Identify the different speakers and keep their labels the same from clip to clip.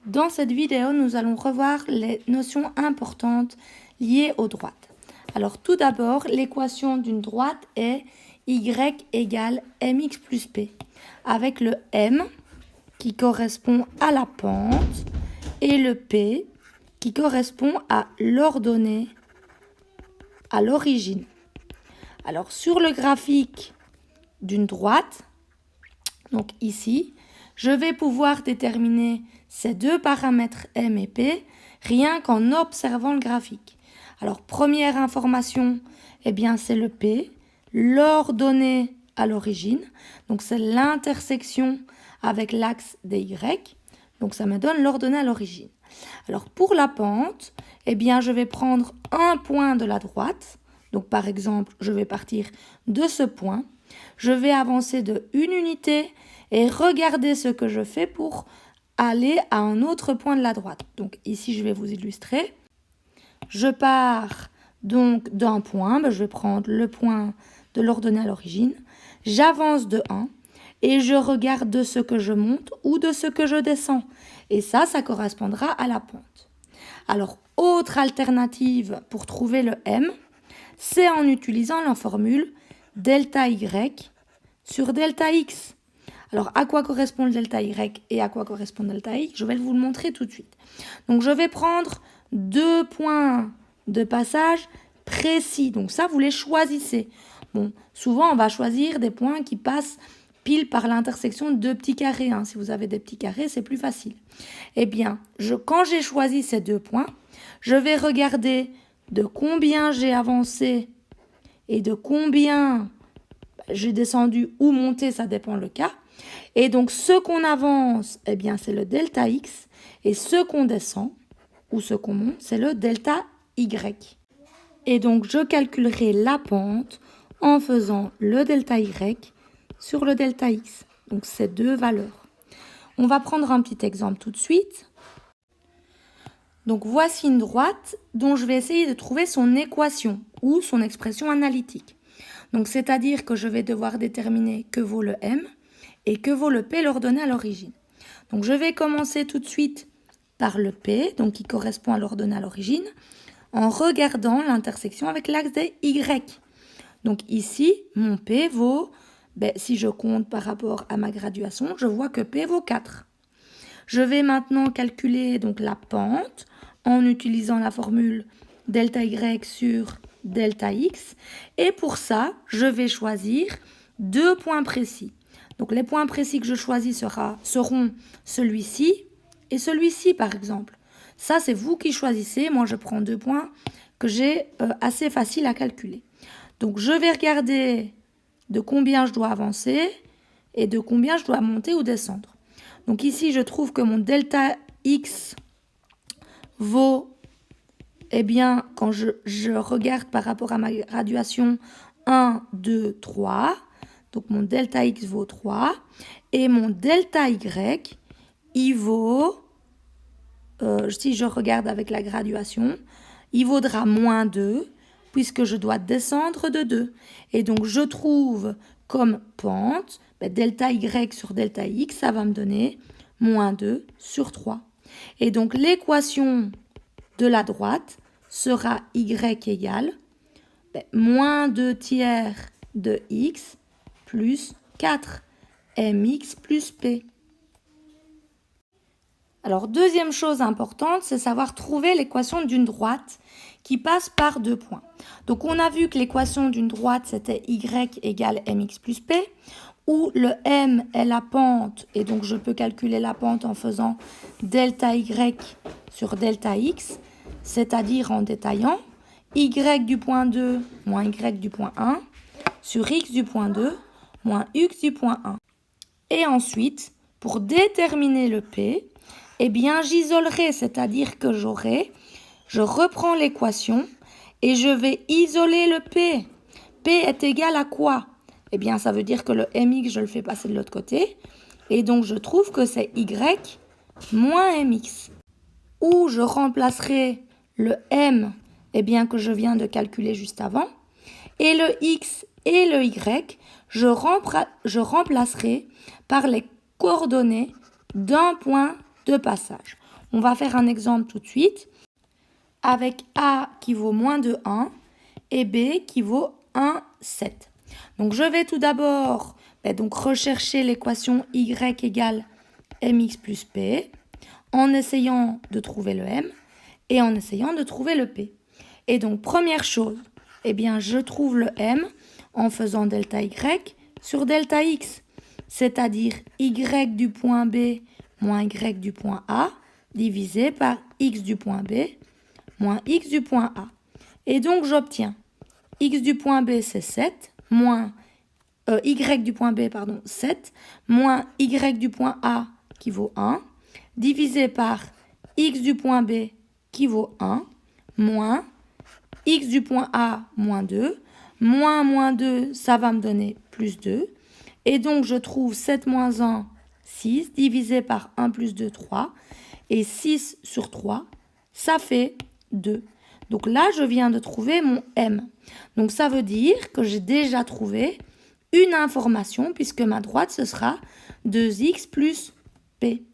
Speaker 1: Dans cette vidéo, nous allons revoir les notions importantes liées aux droites. Alors tout d'abord, l'équation d'une droite est y égale mx plus p, avec le m qui correspond à la pente et le p qui correspond à l'ordonnée à l'origine. Alors sur le graphique d'une droite, donc ici, je vais pouvoir déterminer ces deux paramètres m et p rien qu'en observant le graphique. Alors première information, eh bien c'est le p, l'ordonnée à l'origine, donc c'est l'intersection avec l'axe des y, donc ça me donne l'ordonnée à l'origine. Alors pour la pente, eh bien je vais prendre un point de la droite, donc par exemple je vais partir de ce point, je vais avancer de une unité et regarder ce que je fais pour aller à un autre point de la droite. Donc ici je vais vous illustrer. Je pars donc d'un point, je vais prendre le point de l'ordonnée à l'origine, j'avance de 1 et je regarde de ce que je monte ou de ce que je descends. Et ça correspondra à la pente. Alors, autre alternative pour trouver le m, c'est en utilisant la formule delta y sur delta x. Alors, à quoi correspond le delta y et à quoi correspond le delta x? Je vais vous le montrer tout de suite. Donc, je vais prendre deux points de passage précis. Donc, ça, vous les choisissez. Bon, souvent, on va choisir des points qui passent pile par l'intersection de deux petits carrés. Si vous avez des petits carrés, c'est plus facile. Eh bien, quand j'ai choisi ces deux points, je vais regarder de combien j'ai avancé et de combien j'ai descendu ou monté, ça dépend le cas. Et donc, ce qu'on avance, eh bien, c'est le delta x. Et ce qu'on descend ou ce qu'on monte, c'est le delta y. Et donc, je calculerai la pente en faisant le delta y sur le delta x. Donc, ces deux valeurs. On va prendre un petit exemple tout de suite. Donc, voici une droite dont je vais essayer de trouver son équation ou son expression analytique. Donc, c'est-à-dire que je vais devoir déterminer que vaut le m et que vaut le p l'ordonnée à l'origine. Donc, je vais commencer tout de suite par le p, donc qui correspond à l'ordonnée à l'origine, en regardant l'intersection avec l'axe des y. Donc, ici, mon p vaut, si je compte par rapport à ma graduation, je vois que p vaut 4. Je vais maintenant calculer donc la pente en utilisant la formule delta y sur delta x. Et pour ça, je vais choisir deux points précis. Donc les points précis que je choisis seront celui-ci et celui-ci par exemple. Ça, c'est vous qui choisissez. Moi, je prends deux points que j'ai assez facile à calculer. Donc je vais regarder de combien je dois avancer et de combien je dois monter ou descendre. Donc ici, je trouve que mon delta x vaut, eh bien, quand je regarde par rapport à ma graduation, 1, 2, 3. Donc mon delta x vaut 3. Et mon delta y, il vaut, si je regarde avec la graduation, il vaudra moins 2, puisque je dois descendre de 2. Et donc je trouve comme pente, delta y sur delta x, ça va me donner moins 2 sur 3. Et donc l'équation de la droite sera y égale moins 2 tiers de x plus 4 mx plus p. Alors deuxième chose importante, c'est savoir trouver l'équation d'une droite qui passe par deux points. Donc on a vu que l'équation d'une droite c'était y égale mx plus p, où le m est la pente, et donc je peux calculer la pente en faisant delta y sur delta x, c'est-à-dire en détaillant y du point 2 moins y du point 1 sur x du point 2 moins x du point 1. Et ensuite, pour déterminer le p, eh bien j'isolerai, c'est-à-dire que je reprends l'équation et je vais isoler le p. P est égal à quoi? Eh bien, ça veut dire que le mx, je le fais passer de l'autre côté. Et donc, je trouve que c'est y moins mx. Ou je remplacerai le m, eh bien, que je viens de calculer juste avant. Et le x et le y, je remplacerai par les coordonnées d'un point de passage. On va faire un exemple tout de suite avec A qui vaut moins de 1 et B qui vaut 1, 7. Donc je vais tout d'abord donc rechercher l'équation y égale mx plus p en essayant de trouver le m et en essayant de trouver le p. Et donc première chose, je trouve le m en faisant delta y sur delta x, c'est-à-dire y du point B moins y du point A divisé par x du point B moins x du point A. Et donc j'obtiens x du point B c'est 7 moins y du point B, 7, moins y du point A qui vaut 1, divisé par x du point B qui vaut 1, moins x du point A moins 2, moins 2, ça va me donner plus 2. Et donc, je trouve 7 moins 1, 6, divisé par 1 plus 2, 3. Et 6 sur 3, ça fait 2. Donc là, je viens de trouver mon m. Donc ça veut dire que j'ai déjà trouvé une information, puisque ma droite, ce sera 2x plus p.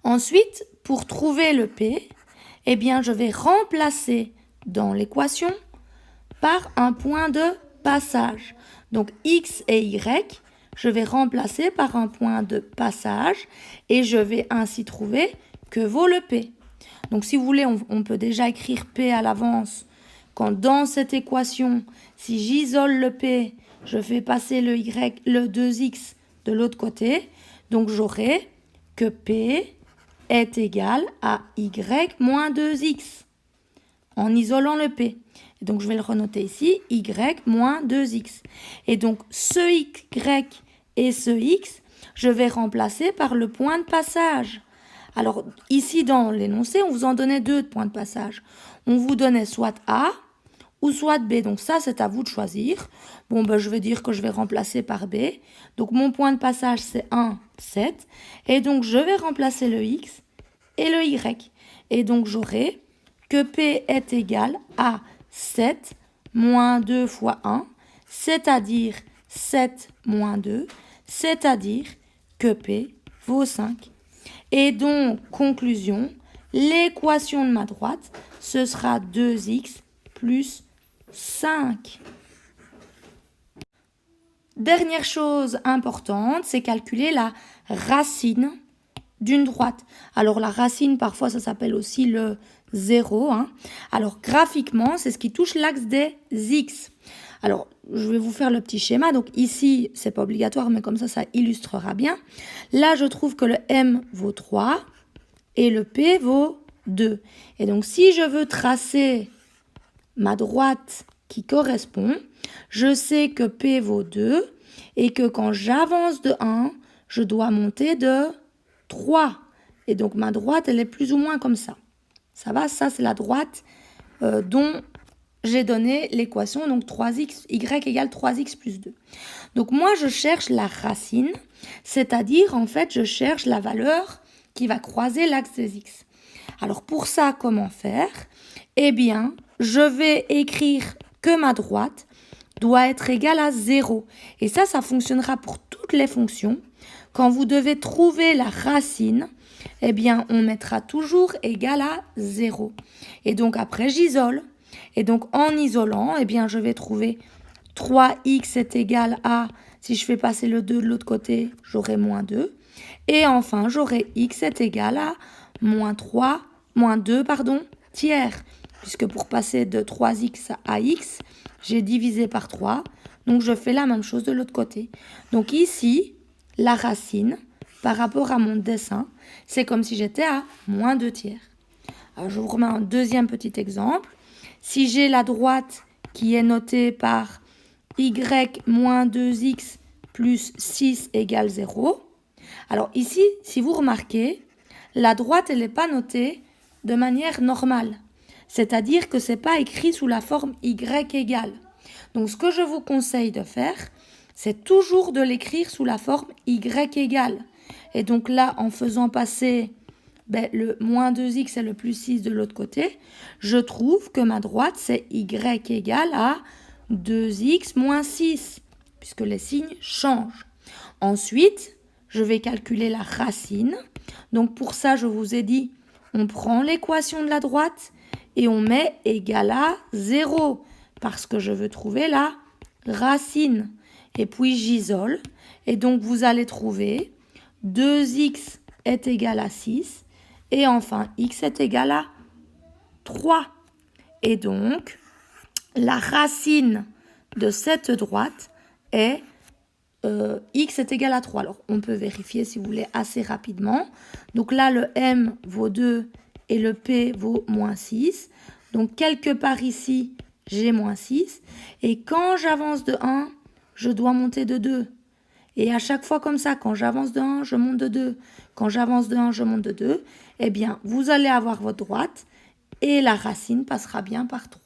Speaker 1: Ensuite, pour trouver le p, je vais remplacer dans l'équation par un point de passage. Donc x et y, je vais remplacer par un point de passage et je vais ainsi trouver que vaut le p. Donc si vous voulez, on peut déjà écrire p à l'avance. Quand dans cette équation, si j'isole le p, je fais passer le 2x de l'autre côté. Donc j'aurai que p est égal à y moins 2x en isolant le p. Et donc je vais le renoter ici, y moins 2x. Et donc ce y et ce x, je vais remplacer par le point de passage. Alors ici dans l'énoncé, on vous en donnait 2 de points de passage. On vous donnait soit A ou soit B. Donc ça, c'est à vous de choisir. Bon, je vais dire que je vais remplacer par B. Donc mon point de passage, c'est 1, 7. Et donc je vais remplacer le x et le y. Et donc j'aurai que P est égal à 7 moins 2 fois 1, c'est-à-dire 7 moins 2, c'est-à-dire que P vaut 5. Et donc, conclusion, l'équation de ma droite, ce sera 2x plus 5. Dernière chose importante, c'est calculer la racine d'une droite. Alors la racine, parfois ça s'appelle aussi le 0. Alors graphiquement, c'est ce qui touche l'axe des x. Alors je vais vous faire le petit schéma. Donc ici, c'est pas obligatoire, mais comme ça illustrera bien. Là, je trouve que le m vaut 3 et le p vaut 2. Et donc si je veux tracer ma droite qui correspond, je sais que p vaut 2 et que quand j'avance de 1, je dois monter de 3. Et donc ma droite, elle est plus ou moins comme ça. Ça va, ça c'est la droite dont j'ai donné l'équation, donc 3x, y égale 3x plus 2. Donc moi, je cherche la racine, c'est-à-dire en fait, je cherche la valeur qui va croiser l'axe des x. Alors pour ça, comment faire? Je vais écrire que ma droite doit être égale à 0. Et ça fonctionnera pour toutes les fonctions. Quand vous devez trouver la racine, on mettra toujours égal à 0. Et donc après, j'isole. Et donc en isolant, je vais trouver 3x est égal à, si je fais passer le 2 de l'autre côté, j'aurai moins 2. Et enfin, j'aurai x est égal à moins 2 tiers. Puisque pour passer de 3x à x, j'ai divisé par 3. Donc je fais la même chose de l'autre côté. Donc ici, la racine, par rapport à mon dessin, c'est comme si j'étais à moins 2 tiers. Alors je vous remets un deuxième petit exemple. Si j'ai la droite qui est notée par y moins 2x plus 6 égale 0. Alors ici, si vous remarquez, la droite, elle n'est pas notée de manière normale. C'est-à-dire que ce n'est pas écrit sous la forme y égale. Donc ce que je vous conseille de faire, c'est toujours de l'écrire sous la forme y égale. Et donc là, en faisant passer le moins 2x et le plus 6 de l'autre côté, je trouve que ma droite, c'est y égale à 2x moins 6, puisque les signes changent. Ensuite, je vais calculer la racine. Donc pour ça, je vous ai dit on prend l'équation de la droite et on met égal à 0 parce que je veux trouver la racine. Et puis j'isole. Et donc vous allez trouver 2x est égal à 6 et enfin x est égal à 3. Et donc la racine de cette droite est x est égal à 3. Alors, on peut vérifier si vous voulez assez rapidement. Donc là, le m vaut 2 et le p vaut moins 6. Donc, quelque part ici, j'ai moins 6. Et quand j'avance de 1, je dois monter de 2. Et à chaque fois comme ça, quand j'avance de 1, je monte de 2. Quand j'avance de 1, je monte de 2. Eh bien, vous allez avoir votre droite et la racine passera bien par 3.